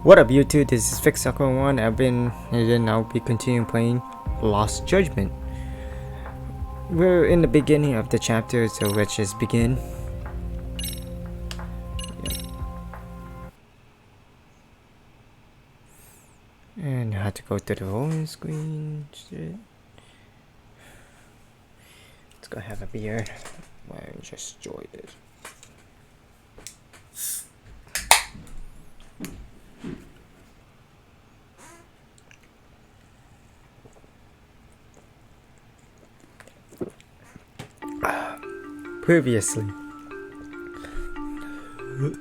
What up YouTube, this is Fix1. I'll be continuing playing Lost Judgment. We're in the beginning of the chapter, so let's just begin. And I had to go to the home screen. Shit. Let's go have a beer and just enjoy it. Previously.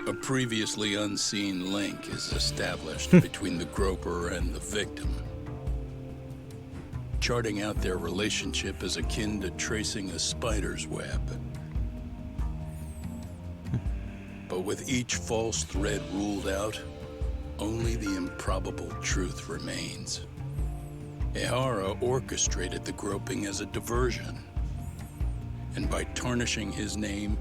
A previously unseen link is established between the groper and the victim. Charting out their relationship is akin to tracing a spider's web. But with each false thread ruled out, only the improbable truth remains. Ehara orchestrated the groping as a diversion. And by tarnishing his name,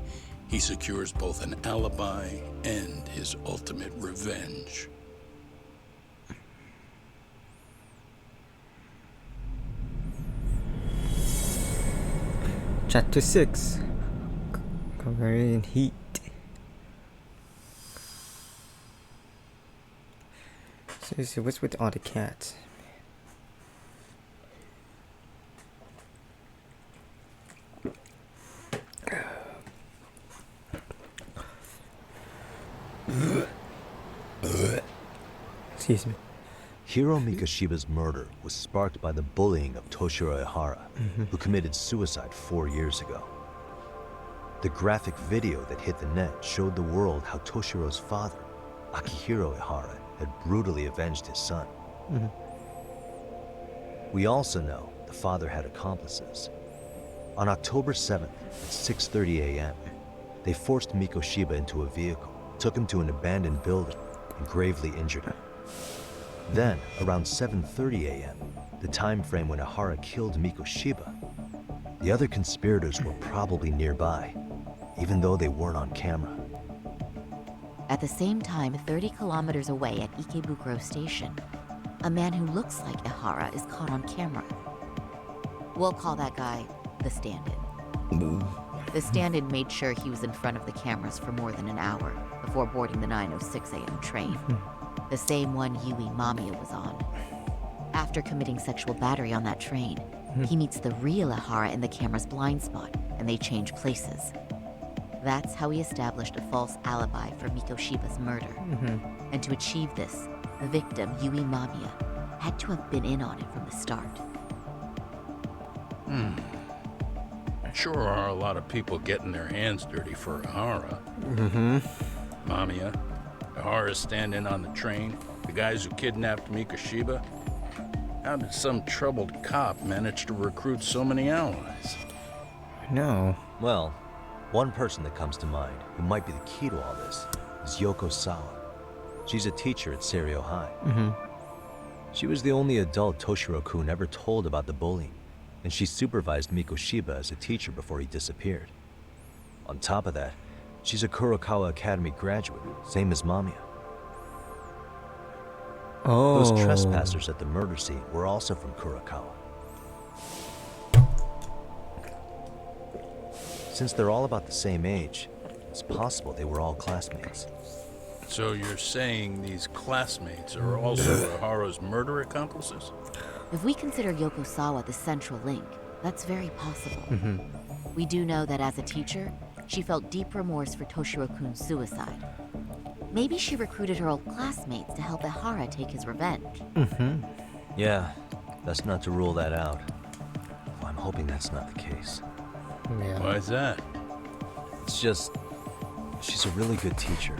he secures both an alibi and his ultimate revenge. Chapter 6. Covered in heat. Seriously, what's with all the cats? Excuse me. Hiro Mikoshiba's murder was sparked by the bullying of Toshiro Ehara, who committed suicide 4 years ago. The graphic video that hit the net showed the world how Toshiro's father, Akihiro Ehara, had brutally avenged his son. We also know the father had accomplices. On October 7th at 6:30 a.m., they forced Mikoshiba into a vehicle, took him to an abandoned building, and gravely injured him. Then, around 7:30 a.m., the time frame when Ehara killed Mikoshiba, the other conspirators were probably nearby, even though they weren't on camera. At the same time, 30 kilometers away at Ikebukuro Station, a man who looks like Ehara is caught on camera. We'll call that guy the stand-in. The stand-in made sure he was in front of the cameras for more than an hour before boarding the 9:06 a.m. train, the same one Yui Mamiya was on. After committing sexual battery on that train, he meets the real Ehara in the camera's blind spot, and they change places. That's how he established a false alibi for Mikoshiba's murder. And to achieve this, the victim, Yui Mamiya, had to have been in on it from the start. Sure are a lot of people getting their hands dirty for Ehara. Mamiya, Ehara's stand-in on the train, the guys who kidnapped Mikoshiba. How did some troubled cop manage to recruit so many allies? No. Well, one person that comes to mind who might be the key to all this is Yoko Sawa. She's a teacher at Seiryo High. She was the only adult Toshiro-kun ever told about the bullying, and she supervised Mikoshiba as a teacher before he disappeared. On top of that, she's a Kurokawa Academy graduate, same as Mamiya. Oh. Those trespassers at the murder scene were also from Kurokawa. Since they're all about the same age, it's possible they were all classmates. So you're saying these classmates are also Ehara's murder accomplices? If we consider Yoko Sawa the central link, that's very possible. We do know that as a teacher, she felt deep remorse for Toshiro-kun's suicide. Maybe she recruited her old classmates to help Ehara take his revenge. Yeah, that's not to rule that out. I'm hoping that's not the case. Yeah. Why's that? It's just, she's a really good teacher.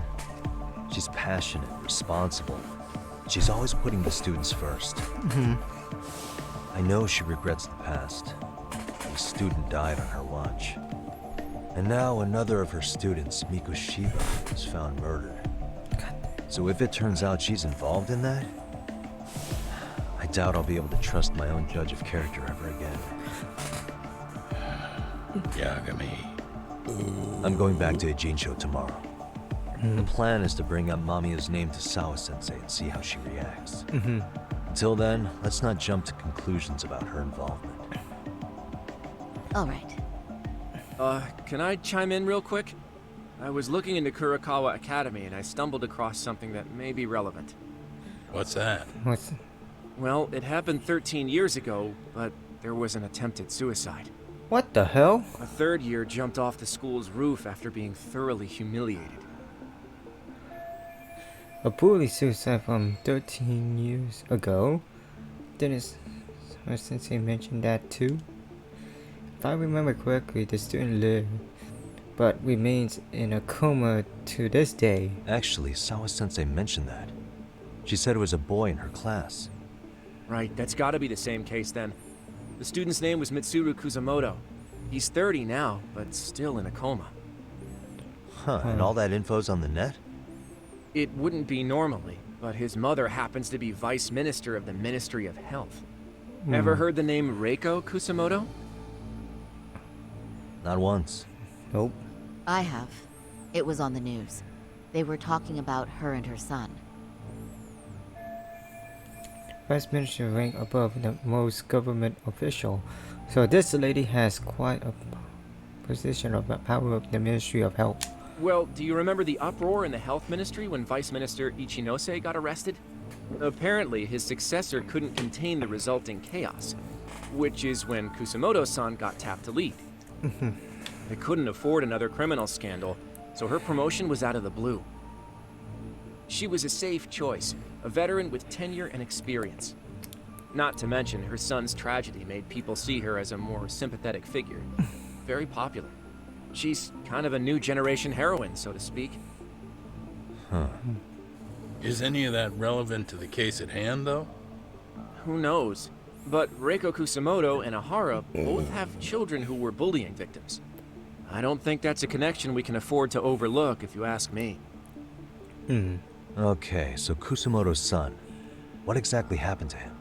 She's passionate, responsible. She's always putting the students first. I know she regrets the past. A student died on her watch. And now another of her students, Mikoshiba, is found murdered. So if it turns out she's involved in that, I doubt I'll be able to trust my own judge of character ever again. Yagami. I'm going back to Ijincho tomorrow. The plan is to bring up Mamiya's name to Sawa-sensei and see how she reacts. Until then, let's not jump to conclusions about her involvement. All right. Can I chime in real quick? I was looking into Kurakawa Academy and I stumbled across something that may be relevant. What's that? What's... Well, it happened 13 years ago, but there was an attempted suicide. What the hell? A third year jumped off the school's roof after being thoroughly humiliated. A bully suicide from 13 years ago? Didn't Sensei mention that too? If I remember correctly, the student lived, but remains in a coma to this day. Actually, Sawa-sensei mentioned that. She said it was a boy in her class. Right, that's gotta be the same case then. The student's name was Mitsuru Kusamoto. He's 30 now, but still in a coma. Huh, and all that info's on the net? It wouldn't be normally, but his mother happens to be Vice Minister of the Ministry of Health. Ever heard the name Reiko Kusamoto? Not once. Nope. I have. It was on the news. They were talking about her and her son. Vice Minister rank above the most government official. So this lady has quite a position of power of the Ministry of Health. Well, do you remember the uproar in the health ministry when Vice Minister Ichinose got arrested? Apparently, his successor couldn't contain the resulting chaos, which is when Kusamoto-san got tapped to lead. They couldn't afford another criminal scandal, so her promotion was out of the blue. She was a safe choice, a veteran with tenure and experience. Not to mention, her son's tragedy made people see her as a more sympathetic figure. Very popular. She's kind of a new generation heroine, so to speak. Huh. Is any of that relevant to the case at hand, though? Who knows? But Reiko Kusamoto and Ahara both have children who were bullying victims. I don't think that's a connection we can afford to overlook, if you ask me. Okay, so Kusamoto's son. What exactly happened to him?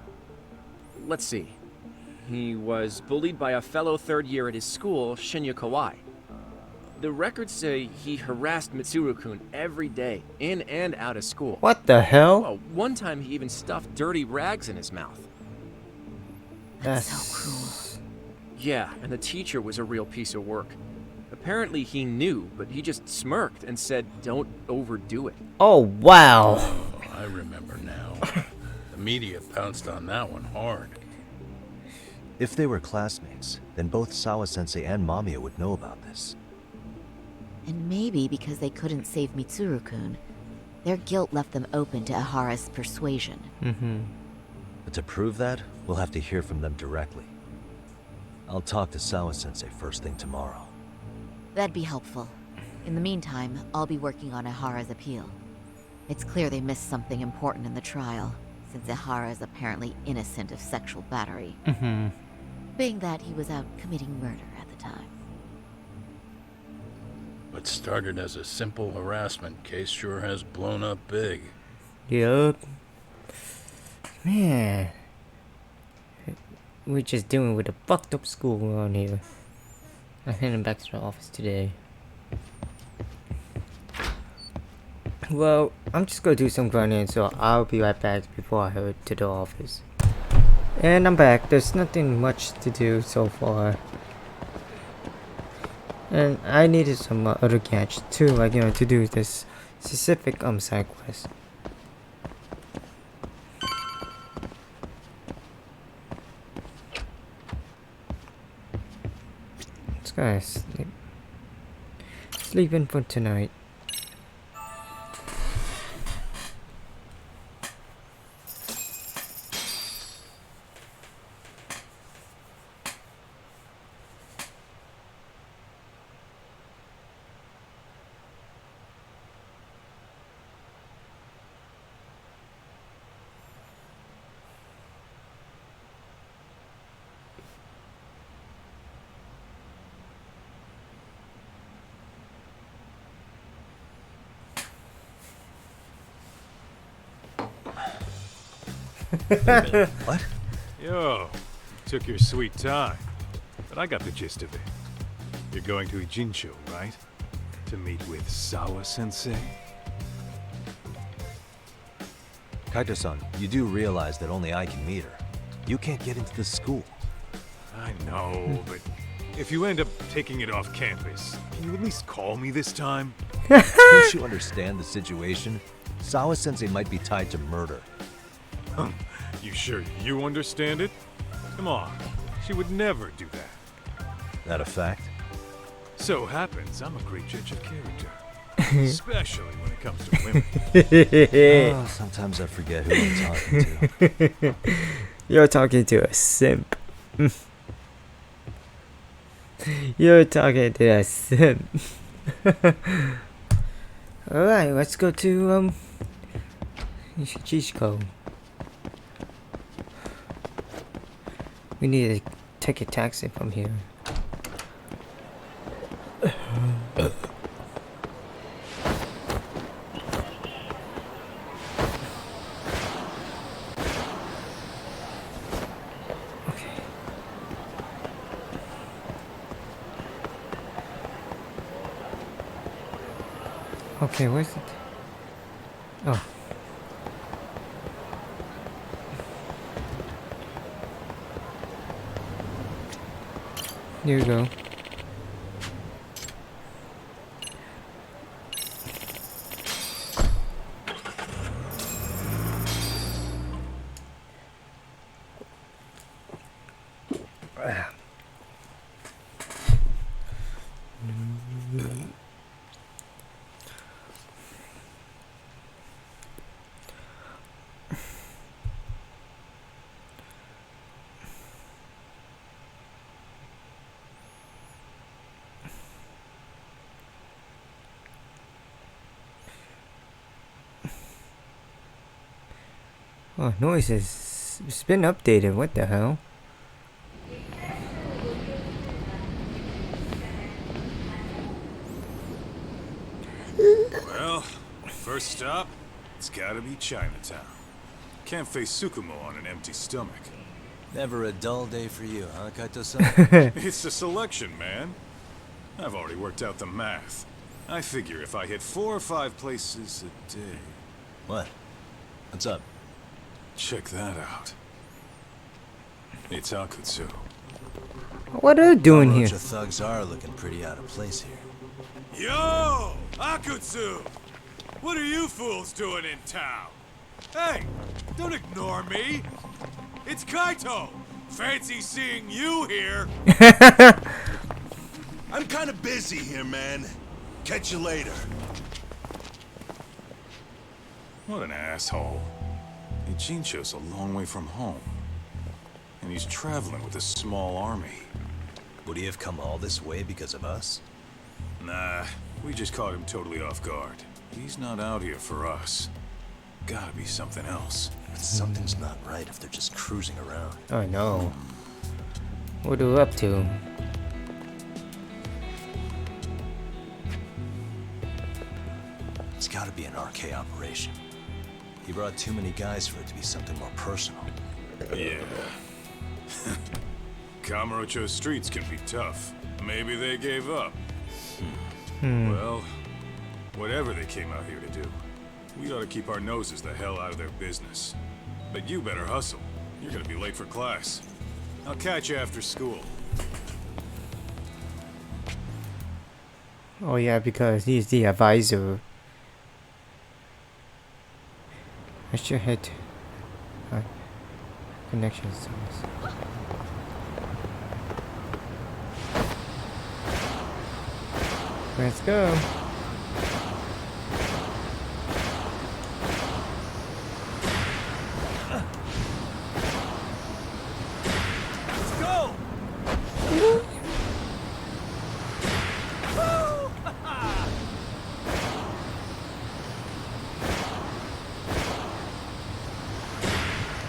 Let's see. He was bullied by a fellow third year at his school, Shinya Kawai. The records say he harassed Mitsuru-kun every day, in and out of school. What the hell? Well, one time he even stuffed dirty rags in his mouth. That's so cruel. Yeah, and the teacher was a real piece of work. Apparently he knew, but he just smirked and said, "Don't overdo it." Oh, wow. Oh, I remember now. The media pounced on that one hard. If they were classmates, then both Sawa-sensei and Mamiya would know about this. And maybe because they couldn't save Mitsuru-kun, their guilt left them open to Ahara's persuasion. But to prove that, we'll have to hear from them directly. I'll talk to Sawa-sensei first thing tomorrow. That'd be helpful. In the meantime, I'll be working on Ahara's appeal. It's clear they missed something important in the trial, since Ahara is apparently innocent of sexual battery. Being that he was out committing murder at the time. What started as a simple harassment case sure has blown up big. Yup. Man. We're just dealing with a fucked up school around here. I'm heading back to the office today. Well, I'm just gonna do some grinding, so I'll be right back before I head to the office. And I'm back. There's nothing much to do so far. And I needed some other gadgets too, like, you know, to do this specific side quest. Let's go sleep. Sleeping for tonight. What? Yo, took your sweet time, but I got the gist of it. You're going to Ijincho, right? To meet with Sawa-sensei? Kaito-san, you do realize that only I can meet her. You can't get into the school. I know, but if you end up taking it off campus, can you at least call me this time? Don't you understand the situation? Sawa-sensei might be tied to murder. You sure you understand it? Come on, she would never do that. That a fact? So happens I'm a great judge of character. Especially when it comes to women. Oh, sometimes I forget who I'm talking to. You're talking to a simp. You're talking to a simp. Alright, let's go to Chichiko. We need to take a taxi from here. Okay, where's it? Oh. Here you go. Oh, noises. It's been updated. What the hell? Well, first stop, it's gotta be Chinatown. Can't face Tsukumo on an empty stomach. Never a dull day for you, huh, Kaito-san? It's a selection, man. I've already worked out the math. I figure if I hit 4 or 5 places a day. What? What's up? Check that out. It's Akutsu. What are you doing here? Bunch of thugs are looking pretty out of place here. Yo! Akutsu! What are you fools doing in town? Hey! Don't ignore me! It's Kaito! Fancy seeing you here! I'm kinda busy here, man. Catch you later. What an asshole. Ichincho's a long way from home. And he's traveling with a small army. Would he have come all this way because of us? Nah, we just caught him totally off guard. He's not out here for us. Gotta be something else. But something's not right if they're just cruising around. Oh no. What are you up to? It's gotta be an RK operation. He brought too many guys for it to be something more personal. Yeah. Kamurocho's streets can be tough. Maybe they gave up. Well, whatever they came out here to do, we ought to keep our noses the hell out of their business. But you better hustle. You're gonna be late for class. I'll catch you after school. Oh yeah, because he's the advisor. I should head to connection service. Let's go. Let's go!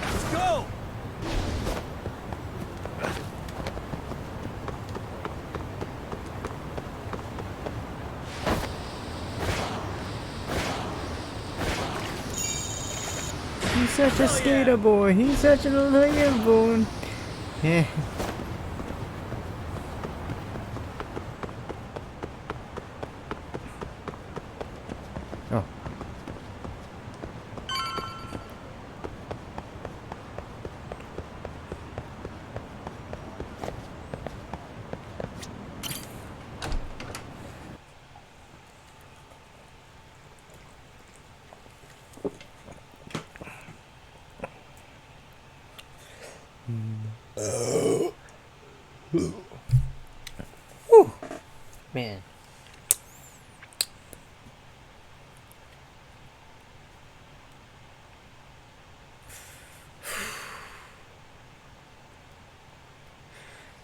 Let's go! He's such a skater boy. He's such a little boy. Yeah. Oh.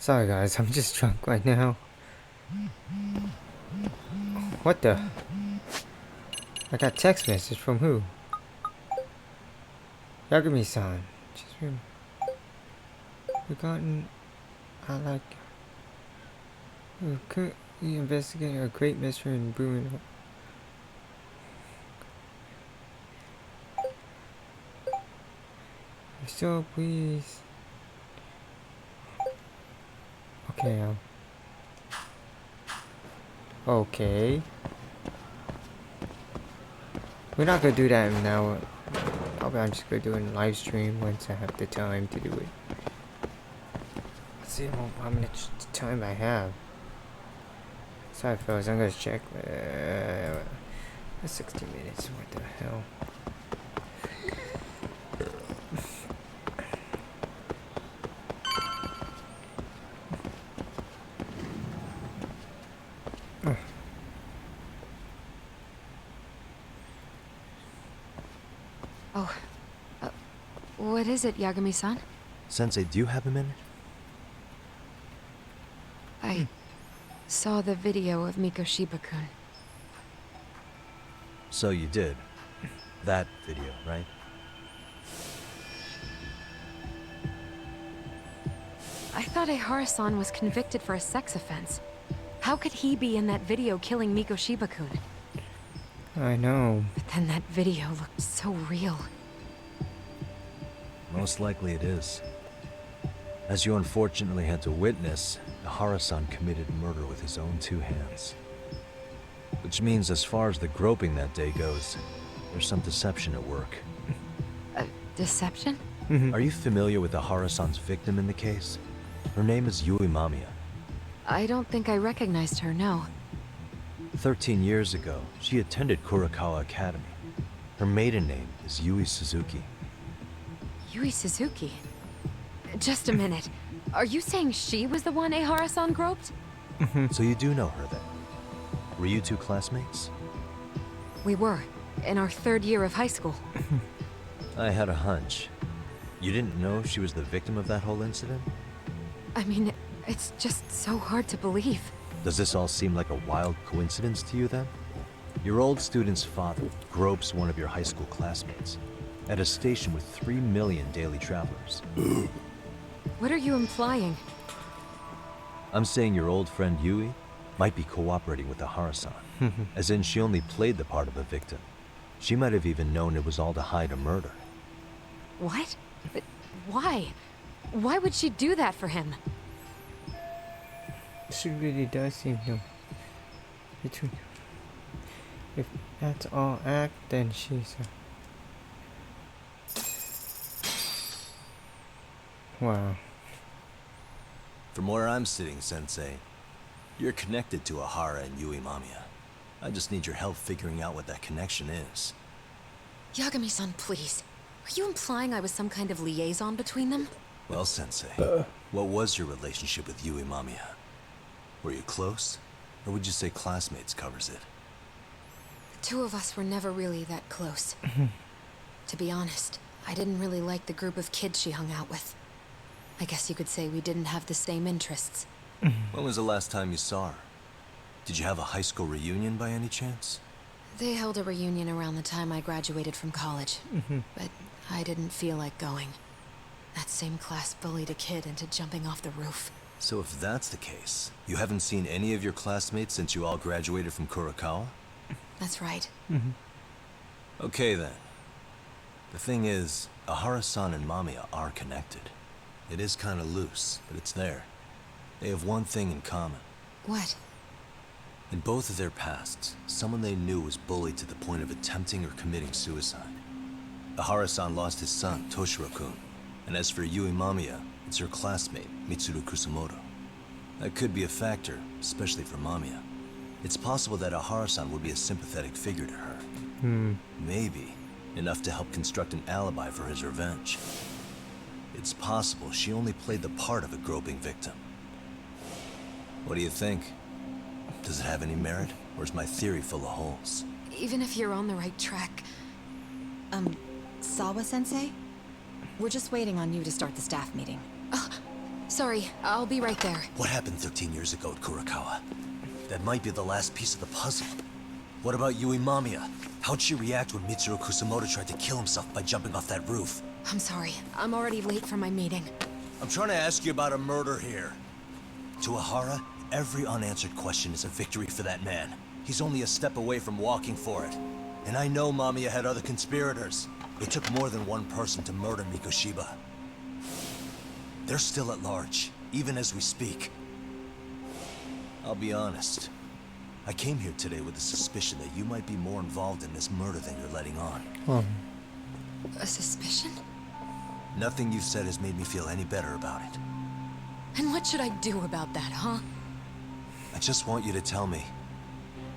Sorry guys, I'm just drunk right now. What the? I got text message from who? Yagami-san. Just forgotten. I like. We're currently investigating a great mystery in brewing. So please. Okay. Okay. We're not gonna do that now. Probably I'm just gonna do it in live stream once I have the time to do it. Let's see how much time I have. Sorry fellas, I'm gonna check. 60 minutes, what the hell? What is it, Yagami-san? Sensei, do you have a minute? I saw the video of Mikoshiba-kun. So you did. That video, right? I thought Ehara-san was convicted for a sex offense. How could he be in that video killing Mikoshiba-kun? I know. But then that video looked so real. Most likely it is. As you unfortunately had to witness, Ehara-san committed murder with his own two hands. Which means as far as the groping that day goes, there's some deception at work. Deception? Are you familiar with Ehara-san's victim in the case? Her name is Yui Mamiya. I don't think I recognized her, no. 13 years ago, she attended Kurakawa Academy. Her maiden name is Yui Suzuki. Yui Suzuki? Just a minute. Are you saying she was the one Ehara-san groped? So you do know her then? Were you two classmates? We were, in our 3rd year of high school. I had a hunch. You didn't know she was the victim of that whole incident? I mean, it's just so hard to believe. Does this all seem like a wild coincidence to you then? Your old student's father gropes one of your high school classmates at a station with 3 million daily travelers. What are you implying? I'm saying your old friend Yui might be cooperating with Ehara-san, as in she only played the part of a victim. She might have even known it was all to hide a murder. What? But why? Why would she do that for him? She really does seem to. If that's all act, then she's. Wow. From where I'm sitting, Sensei, you're connected to Ehara and Yui Mamiya. I just need your help figuring out what that connection is. Yagami-san, please. Are you implying I was some kind of liaison between them? Well, Sensei, what was your relationship with Yui Mamiya? Were you close? Or would you say classmates covers it? The two of us were never really that close. To be honest, I didn't really like the group of kids she hung out with. I guess you could say we didn't have the same interests. When was the last time you saw her? Did you have a high school reunion by any chance? They held a reunion around the time I graduated from college, but I didn't feel like going. That same class bullied a kid into jumping off the roof. So if that's the case, you haven't seen any of your classmates since you all graduated from Kurakawa? That's right. Okay then. The thing is, Ehara-san and Mamiya are connected. It is kinda loose, but it's there. They have one thing in common. What? In both of their pasts, someone they knew was bullied to the point of attempting or committing suicide. Ehara-san lost his son, Toshiro-kun, and as for Yui Mamiya, it's her classmate, Mitsuru Kusamoto. That could be a factor, especially for Mamiya. It's possible that Ehara-san would be a sympathetic figure to her. Maybe enough to help construct an alibi for his revenge. It's possible she only played the part of a groping victim. What do you think? Does it have any merit, or is my theory full of holes? Even if you're on the right track... Sawa-sensei? We're just waiting on you to start the staff meeting. Sorry, I'll be right there. What happened 13 years ago at Kurakawa? That might be the last piece of the puzzle. What about Yui Mamiya? How'd she react when Mitsuru Kusamoto tried to kill himself by jumping off that roof? I'm sorry. I'm already late for my meeting. I'm trying to ask you about a murder here. To Ahara, every unanswered question is a victory for that man. He's only a step away from walking for it. And I know Mamiya had other conspirators. It took more than one person to murder Mikoshiba. They're still at large, even as we speak. I'll be honest. I came here today with the suspicion that you might be more involved in this murder than you're letting on. A suspicion? Nothing you've said has made me feel any better about it. And what should I do about that, huh? I just want you to tell me,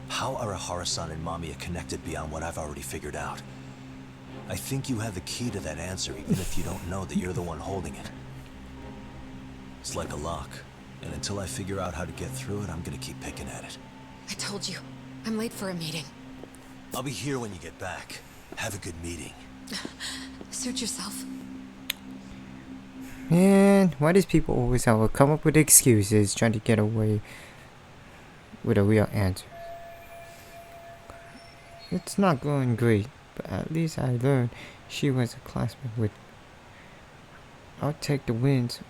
how are Ahara-san and Mamiya connected beyond what I've already figured out? I think you have the key to that answer, even if you don't know that you're the one holding it. It's like a lock, and until I figure out how to get through it, I'm gonna keep picking at it. I told you, I'm late for a meeting. I'll be here when you get back. Have a good meeting. Suit yourself. Man, why does people always have to come up with excuses trying to get away with a real answer? It's not going great, but at least I learned she was a classmate with. I'll take the wins.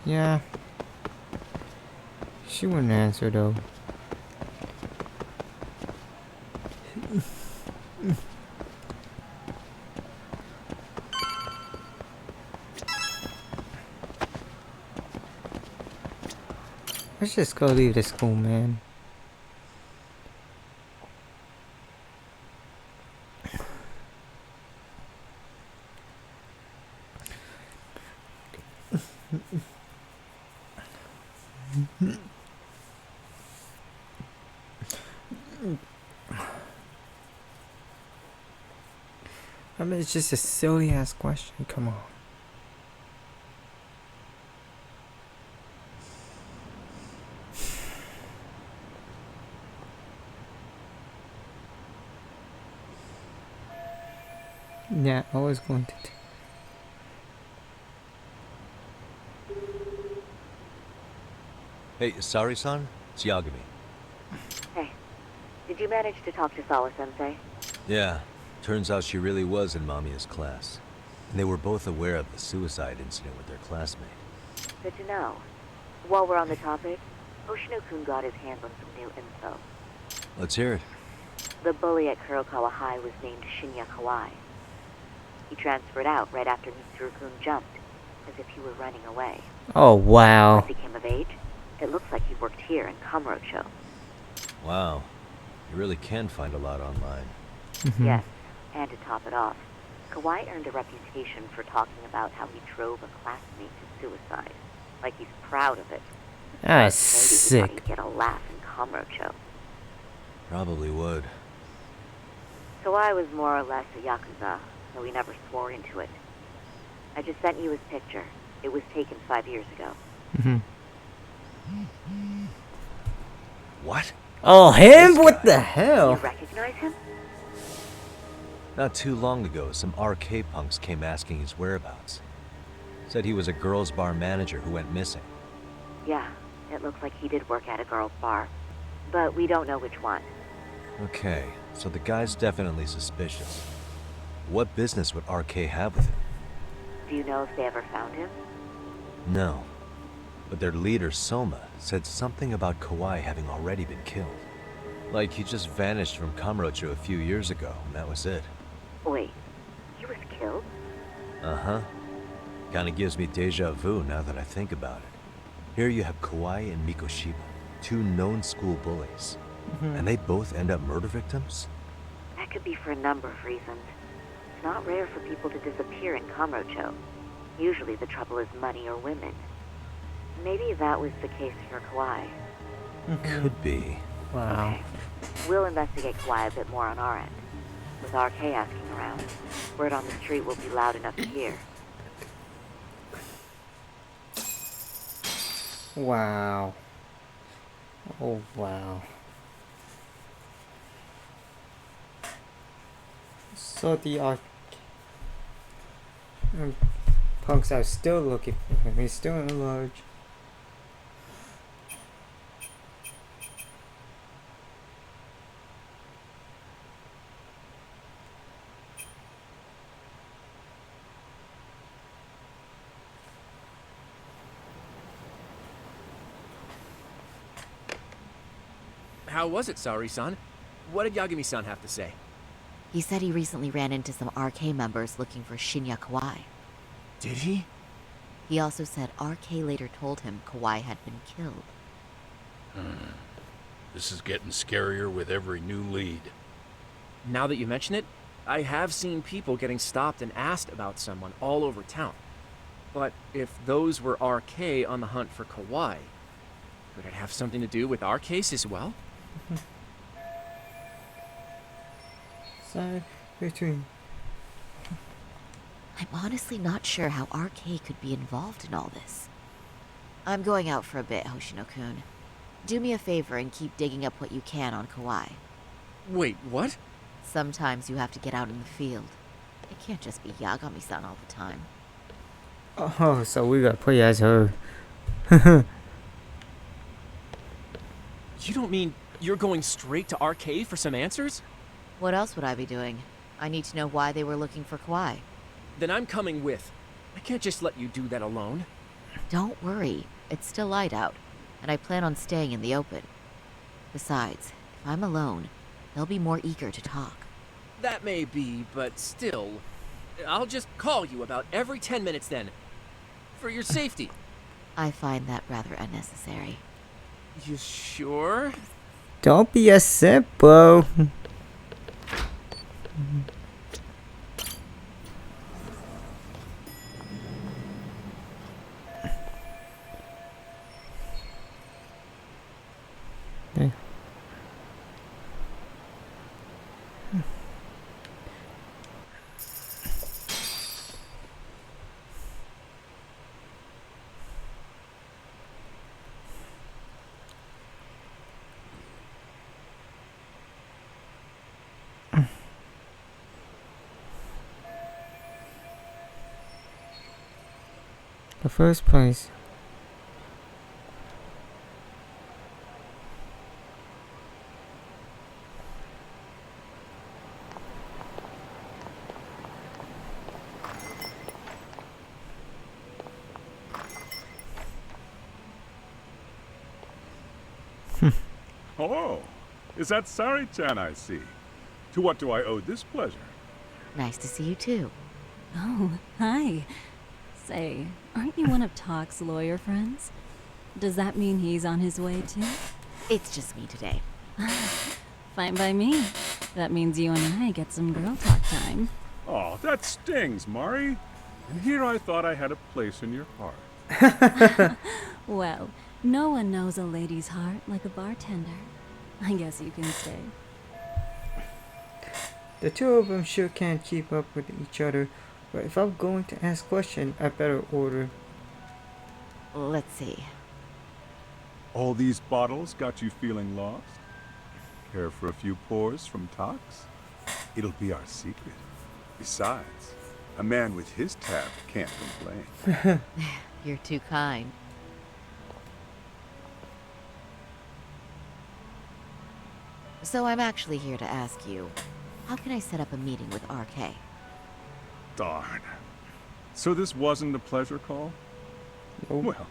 Yeah. She wouldn't answer though. Let's just go leave the school, man. I mean, it's just a silly ass question. Come on. Yeah, I was going to. Hey, Saori-san? It's Yagami. Hey, did you manage to talk to Sawa-sensei? Yeah, turns out she really was in Mamiya's class. And they were both aware of the suicide incident with their classmate. Good to know. While we're on the topic, Hoshino-kun got his hands on some new info. Let's hear it. The bully at Kurokawa High was named Shinya Kawai. He transferred out right after Mitsuru-kun jumped, as if he were running away. Oh, wow. Once he came of age, it looks like he worked here in Kamurocho. Wow. You really can find a lot online. Yes, and to top it off, Kawai earned a reputation for talking about how he drove a classmate to suicide. Like he's proud of it. That's Maybe he sick. thought he'd get a laugh in Kamurocho. Probably would. Kawai was more or less a Yakuza, though he never swore into it. I just sent you his picture. It was taken 5 years ago. What? Oh, him? This What guy. the You hell? recognize him? Not too long ago, some RK punks came asking his whereabouts. Said he was a girls' bar manager who went missing. Yeah, it looks like he did work at a girl's bar. But we don't know which one. Okay, so the guy's definitely suspicious. What business would RK have with him? Do you know if they ever found him? No. But their leader, Soma, said something about Kawai having already been killed. Like he just vanished from Kamurocho a few years ago, and that was it. Wait, he was killed? Uh-huh. Kinda gives me deja vu now that I think about it. Here you have Kawai and Mikoshiba, two known school bullies. And they both end up murder victims? That could be for a number of reasons. It's not rare for people to disappear in Kamurocho. Usually the trouble is money or women. Maybe that was the case for Kawai. Could be. Wow. Okay. We'll investigate Kawai a bit more on our end. With RK asking around, word on the street will be loud enough to hear. Wow. Oh wow. So the punks are still looking for him. He's still in large. How was it, Saori-san? What did Yagami-san have to say? He said he recently ran into some RK members looking for Shinya Kawai. Did he? He also said RK later told him Kawai had been killed. This is getting scarier with every new lead. Now that you mention it, I have seen people getting stopped and asked about someone all over town. But if those were RK on the hunt for Kawai, could it have something to do with our case as well? So between. I'm honestly not sure how RK could be involved in all this. I'm going out for a bit, Hoshino-kun. Do me a favor and keep digging up what you can on Kawai. Wait, what? Sometimes you have to get out in the field. It can't just be Yagami-san all the time. Oh, so we gotta play as her. You don't mean you're going straight to RK for some answers? What else would I be doing? I need to know why they were looking for Kawai. Then I'm coming with. I can't just let you do that alone. Don't worry. It's still light out, and I plan on staying in the open. Besides, if I'm alone, they'll be more eager to talk. That may be, but still. I'll just call you about every 10 minutes then. For your safety. I find that rather unnecessary. You sure? Don't be a simple. The first place. Oh, is that Saori-chan I see? To what do I owe this pleasure? Nice to see you too. Oh, hi. Say, aren't you one of Talk's lawyer friends? Does that mean he's on his way too? It's just me today. Fine by me. That means you and I get some girl talk time. Oh, that stings, Mari. And here I thought I had a place in your heart. Well, no one knows a lady's heart like a bartender. I guess you can stay. The two of them sure can't keep up with each other, but if I'm going to ask questions, I better order. Let's see. All these bottles got you feeling lost? Care for a few pours from Tox? It'll be our secret. Besides, a man with his tab can't complain. You're too kind. So I'm actually here to ask you, how can I set up a meeting with RK? Darn. So this wasn't a pleasure call? Nope. Well,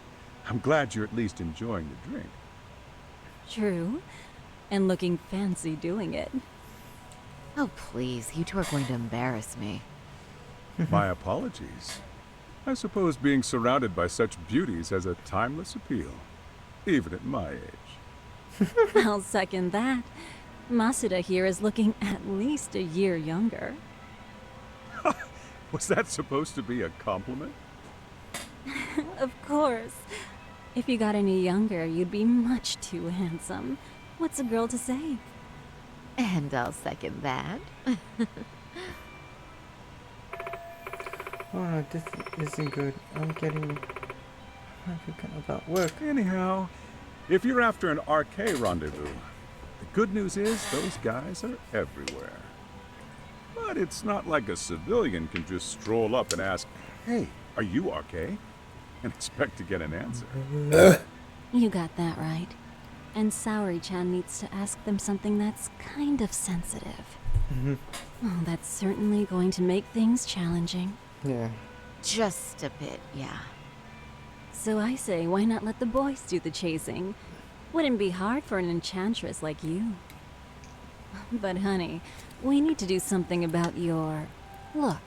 I'm glad you're at least enjoying the drink. True. And looking fancy doing it. Oh please, you two are going to embarrass me. My apologies. I suppose being surrounded by such beauties has a timeless appeal, even at my age. I'll second that. Masuda here is looking at least a year younger. Was that supposed to be a compliment? Of course. If you got any younger, you'd be much too handsome. What's a girl to say? And I'll second that. Oh no, this isn't good. I'm forgetting about work. Anyhow, If you're after an RK rendezvous, the good news is those guys are everywhere. But it's not like a civilian can just stroll up and ask, "Hey, are you RK?" and expect to get an answer. You got that right. And Saori-chan needs to ask them something that's kind of sensitive. Oh, that's certainly going to make things challenging. Yeah. Just a bit, yeah. So I say, why not let the boys do the chasing? Wouldn't be hard for an enchantress like you. But honey, we need to do something about your look.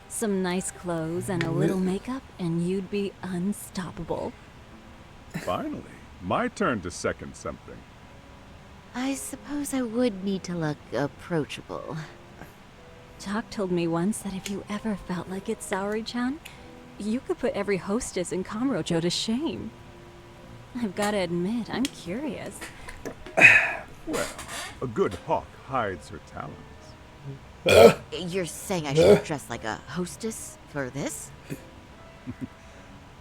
Some nice clothes and a little makeup, and you'd be unstoppable. Finally, my turn to second something. I suppose I would need to look approachable. Talk told me once that if you ever felt like it, Saori-chan, you could put every hostess in Kamurocho to shame. I've gotta admit, I'm curious. Well, a good hawk hides her talons. You're saying I should dress like a hostess for this?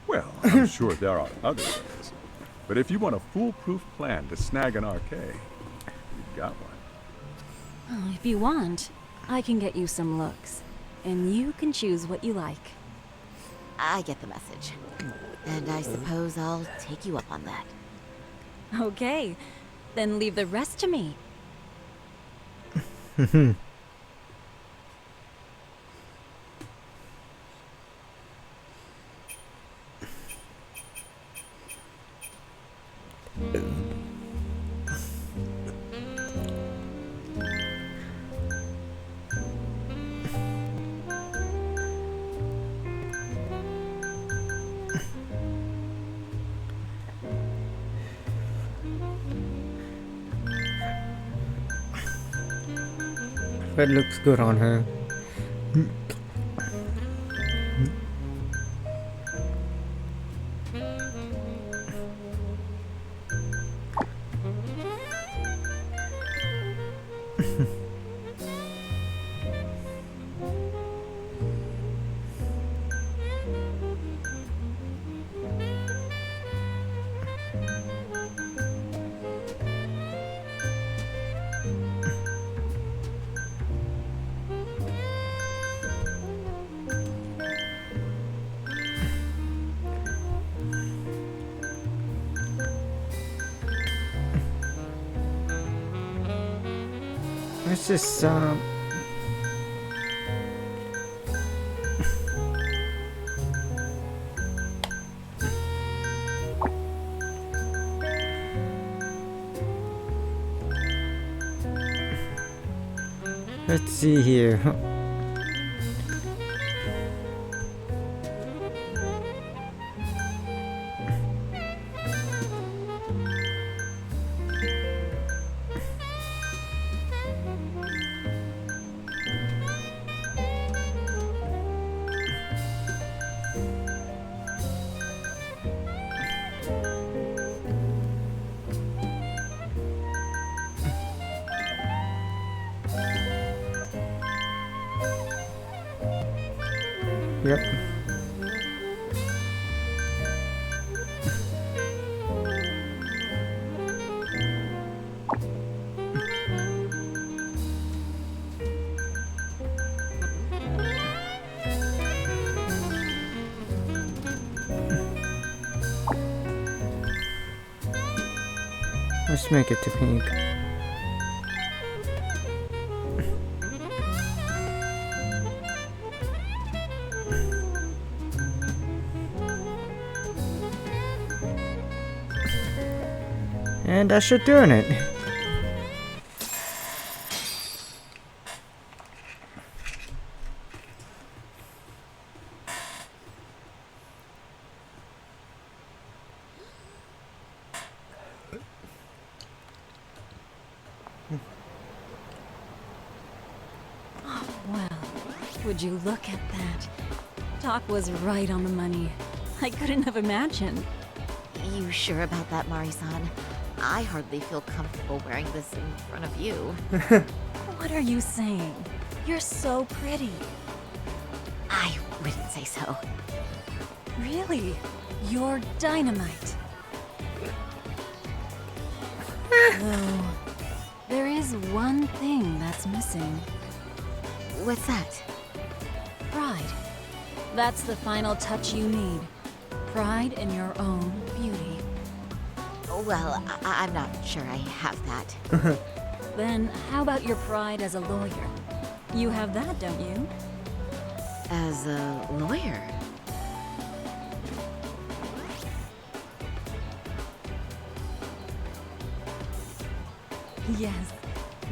Well, I'm sure there are other ways. But if you want a foolproof plan to snag an RK, you've got one. Oh, if you want, I can get you some looks. And you can choose what you like. I get the message. And I suppose I'll take you up on that. Okay, then leave the rest to me. Red looks good on her. Where's this, let's see here. Yep. Let's make it to pink. And that should doing it. Well, would you look at that? Talk was right on the money. I couldn't have imagined. You sure about that, Mari-san? I hardly feel comfortable wearing this in front of you. What are you saying? You're so pretty. I wouldn't say so. Really? You're dynamite. Though, there is one thing that's missing. What's that? Pride. That's the final touch you need. Pride in your own beauty. Well, I'm not sure I have that. Then how about your pride as a lawyer? You have that, don't you? As a lawyer? Yes,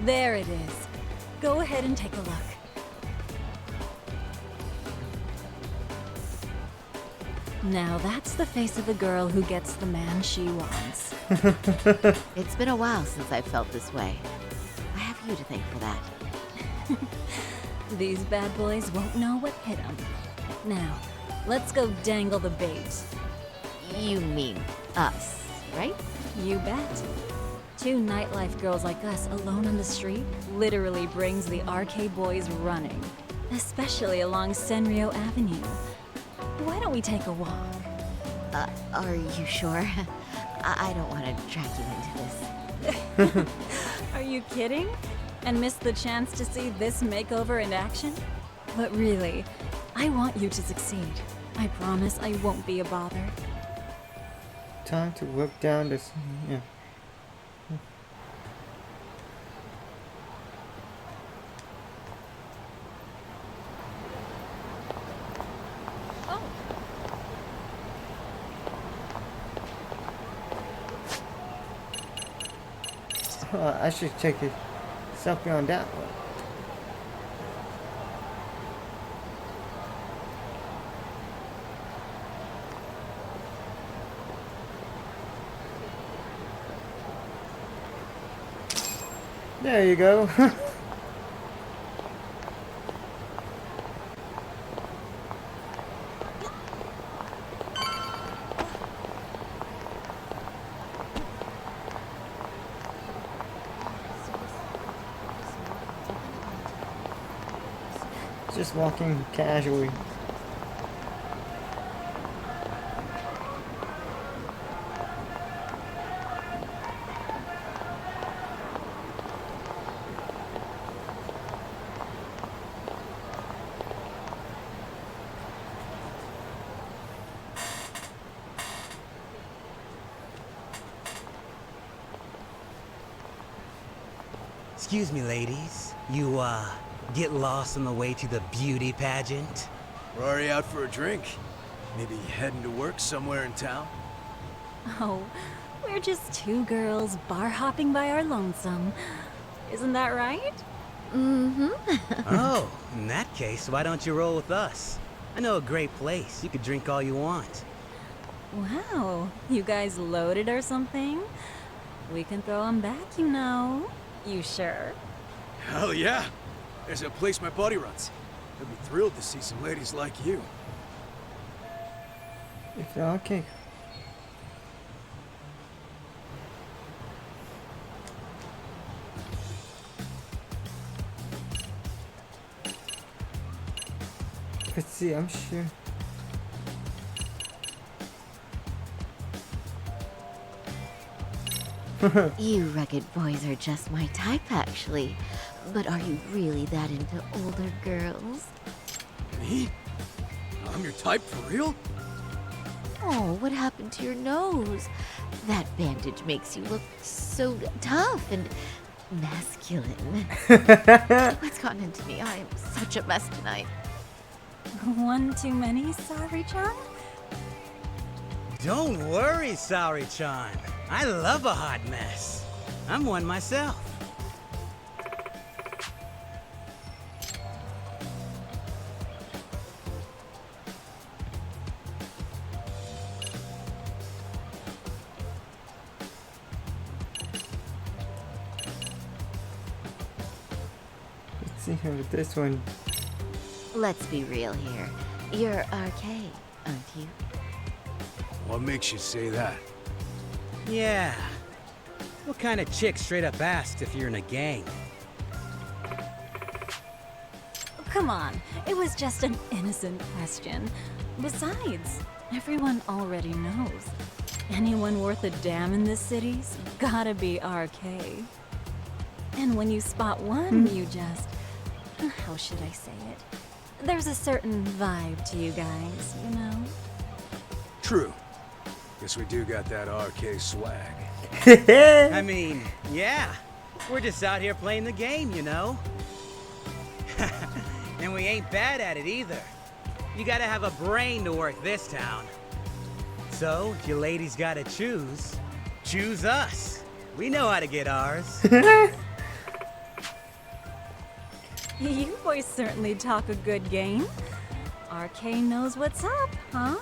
there it is. Go ahead and take a look. Now that's the face of a girl who gets the man she wants. It's been a while since I felt this way. I have you to thank for that. These bad boys won't know what hit them. Now, let's go dangle the bait. You mean us, right? You bet. Two nightlife girls like us alone on the street literally brings the RK boys running. Especially along Senryo Avenue. Why don't we take a walk? Are you sure? I don't want to drag you into this. Are you kidding? And miss the chance to see this makeover in action? But really, I want you to succeed. I promise I won't be a bother. Time to work down this. Yeah. I should check it. Selfie on that one. There you go. Just walking casually. Excuse me, ladies. You, get lost on the way to the beauty pageant? Rory out for a drink? Maybe heading to work somewhere in town? Oh, we're just two girls bar hopping by our lonesome. Isn't that right? Mm-hmm. Oh, in that case, why don't you roll with us? I know a great place. You could drink all you want. Wow, you guys loaded or something? We can throw them back, you know. You sure? Hell yeah! There's a place my buddy runs. I'd be thrilled to see some ladies like you. If okay. Let's see, I'm sure. You rugged boys are just my type, actually. But are you really that into older girls? Me? I'm your type for real? Oh, what happened to your nose? That bandage makes you look so tough and masculine. What's gotten into me? I am such a mess tonight. One too many, Saori-chan? Don't worry, Saori-chan. I love a hot mess. I'm one myself. Let's see here with this one. Let's be real here. You're RK, aren't you? What makes you say that? Yeah. What kind of chick straight up asked if you're in a gang? Come on, it was just an innocent question. Besides, everyone already knows. Anyone worth a damn in this city's gotta be RK. And when you spot one, you just... how should I say it? There's a certain vibe to you guys, you know? True. Guess we do got that RK swag. I mean, yeah. We're just out here playing the game, you know? And we ain't bad at it either. You gotta have a brain to work this town. So, if you ladies gotta choose us. We know how to get ours. You boys certainly talk a good game. RK knows what's up, huh?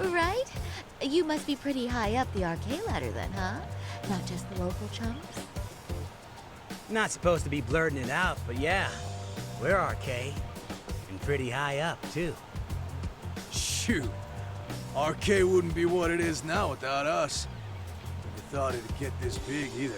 Right? You must be pretty high up the RK ladder then, huh? Not just the local chumps? Not supposed to be blurting it out, but yeah. We're RK. And pretty high up, too. Shoot. RK wouldn't be what it is now without us. Never thought it'd get this big either.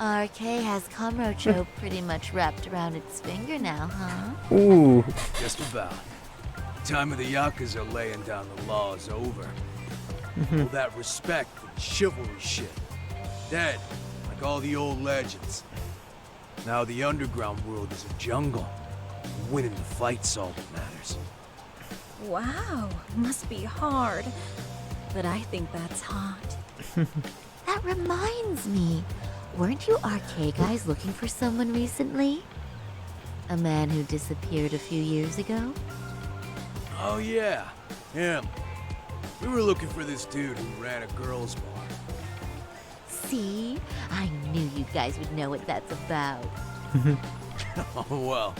RK has Kamurocho pretty much wrapped around its finger now, huh? Ooh. Just about. The time of the Yakuza laying down the law is over. All that respect and chivalry shit. Dead, like all the old legends. Now the underground world is a jungle. Winning the fight's all that matters. Wow, must be hard. But I think that's hot. That reminds me. Weren't you RK guys looking for someone recently? A man who disappeared a few years ago? Oh yeah, him. We were looking for this dude who ran a girls' bar. See? I knew you guys would know what that's about. Oh well.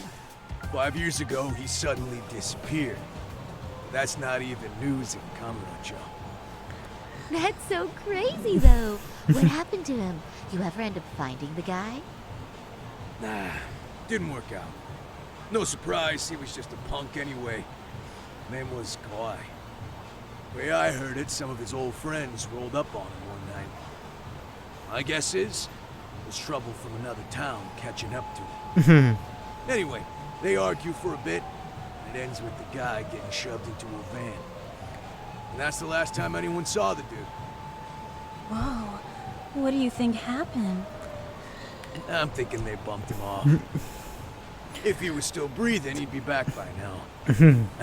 5 years ago, he suddenly disappeared. That's not even news in Kamurocho. That's so crazy, though. What happened to him? You ever end up finding the guy? Nah, didn't work out. No surprise, he was just a punk anyway. Name was Kawhi. Way I heard it, some of his old friends rolled up on him one night. My guess is, it was trouble from another town catching up to him. Anyway, they argue for a bit, and it ends with the guy getting shoved into a van. And that's the last time anyone saw the dude. Whoa, what do you think happened? I'm thinking they bumped him off. If he was still breathing, he'd be back by now. I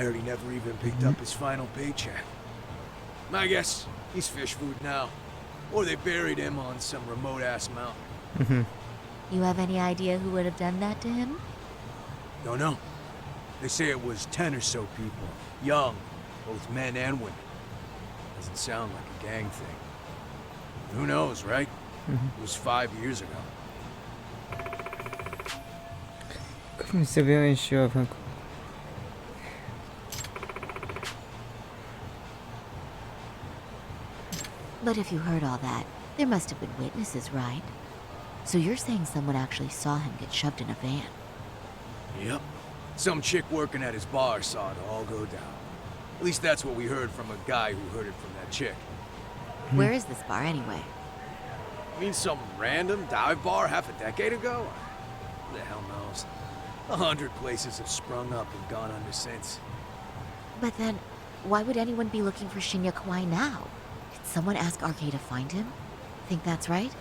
heard he never even picked up his final paycheck. My guess, he's fish food now. Or they buried him on some remote-ass mountain. You have any idea who would have done that to him? Don't know. They say it was 10 or so people. Young, both men and women. Doesn't sound like a gang thing. Who knows, right? It was 5 years ago. Civilian show of her. But if you heard all that, there must have been witnesses, right? So you're saying someone actually saw him get shoved in a van? Yep. Some chick working at his bar saw it all go down. At least that's what we heard from a guy who heard it from that chick. Where is this bar anyway? You mean some random dive bar half a decade ago? Who the hell knows? 100 places have sprung up and gone under since. But then, why would anyone be looking for Shinya Kawai now? Did someone ask RK to find him? Think that's right?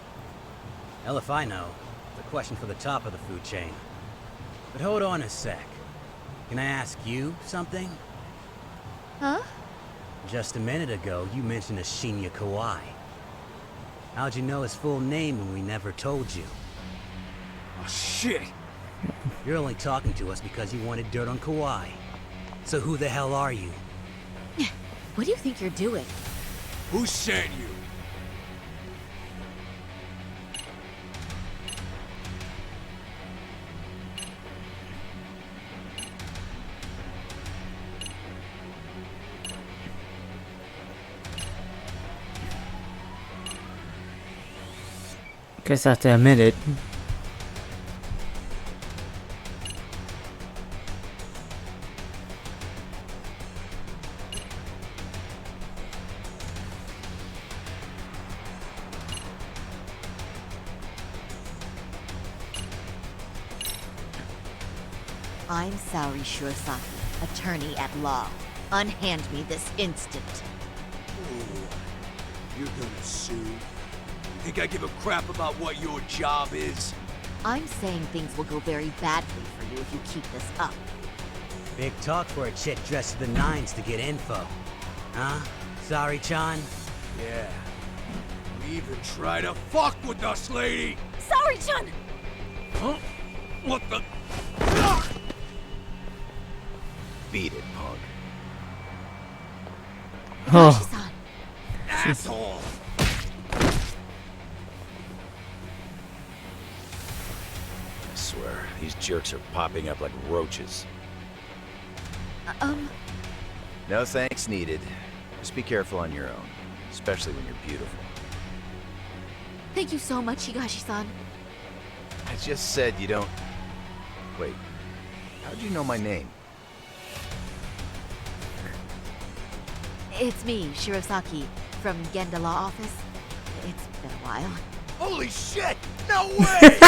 Hell if I know. It's a question for the top of the food chain. But hold on a sec. Can I ask you something? Huh? Just a minute ago, you mentioned a Shinya Kawai. How'd you know his full name when we never told you? Oh, shit! You're only talking to us because you wanted dirt on Kawhi. So who the hell are you? What do you think you're doing? Who sent you? Guess I have to admit it. I'm Saori Shirosaki, attorney at law. Unhand me this instant. Ooh, you're gonna sue? Think I give a crap about what your job is? I'm saying things will go very badly for you if you keep this up. Big talk for a chick dressed to the nines to get info. Huh? Sorry, Chan? Yeah. You even try to fuck with us, lady! Saori-chan! Huh? What the? Beat it, punk. Oh, Higashi-san, Asshole! I swear, these jerks are popping up like roaches. No thanks needed. Just be careful on your own, especially when you're beautiful. thank you so much, Higashi-san. I just said you don't... Wait, how'd you know my name? It's me, Shirosaki, from Genda Law Office. It's been a while. Holy shit! No way!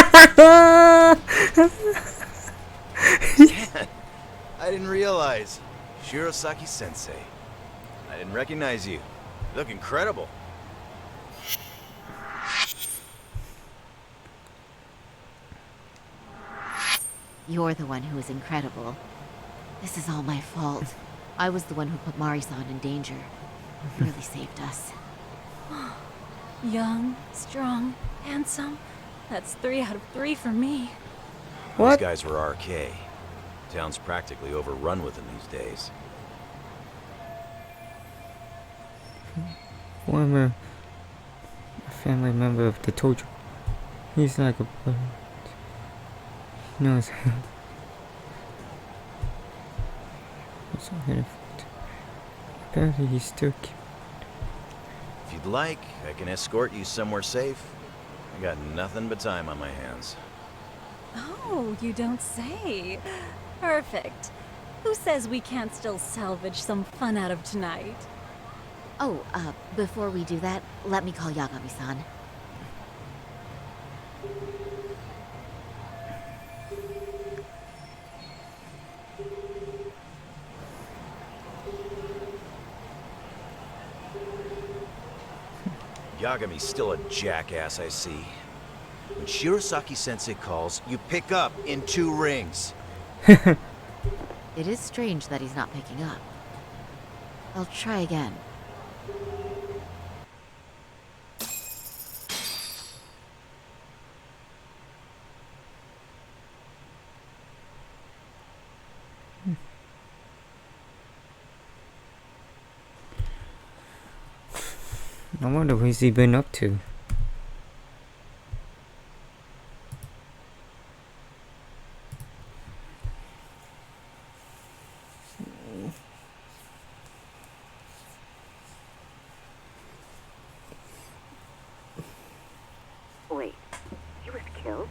I didn't realize. Shirosaki Sensei. I didn't recognize you. You look incredible. You're the one who is incredible. This is all my fault. I was the one who put Mari-san in danger. You really saved us. Young, strong, handsome. That's 3 out of 3 for me. what? These guys were RK. Town's practically overrun with them these days. Former family member of the Tojo. He's like a bird. He knows how. He's so beautiful. Apparently he's still cute. If you'd like, I can escort you somewhere safe. I got nothing but time on my hands. Oh, you don't say. Perfect. Who says we can't still salvage some fun out of tonight? Oh, before we do that, let me call Yagami-san. Yagami's still a jackass, I see. When Shirosaki-sensei calls, you pick up in 2 rings. It is strange that he's not picking up. I'll try again. I wonder what he's been up to. Wait, he was killed?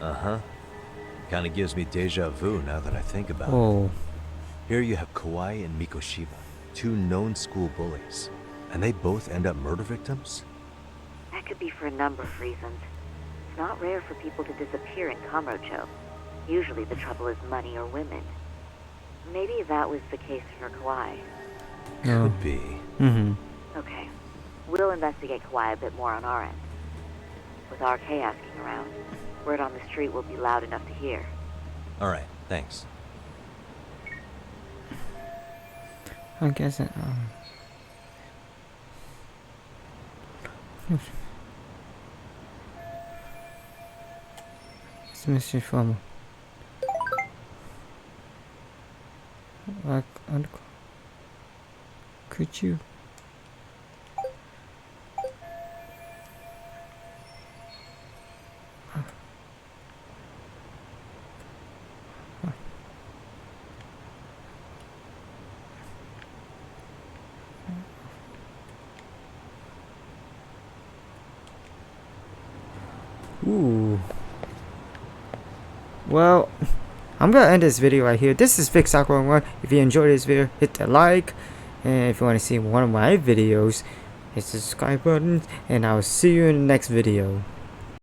Uh-huh. Kinda gives me deja vu now that I think about it. Oh, Here you have Kawai and Mikoshiba, 2 known school bullies. And they both end up murder victims? That could be for a number of reasons. It's not rare for people to disappear in Kamurocho. Usually the trouble is money or women. Maybe that was the case for Kawai. no. Could be. Okay. We'll investigate Kawhi a bit more on our end. With RK asking around, word on the street will be loud enough to hear. Alright, thanks. I guess it's Mr. From could you Ooh. Well, I'm gonna end this video right here. This is Vic Sakura 1. If you enjoyed this video, hit the like. And if you want to see one of my videos, hit the subscribe button. And I'll see you in the next video.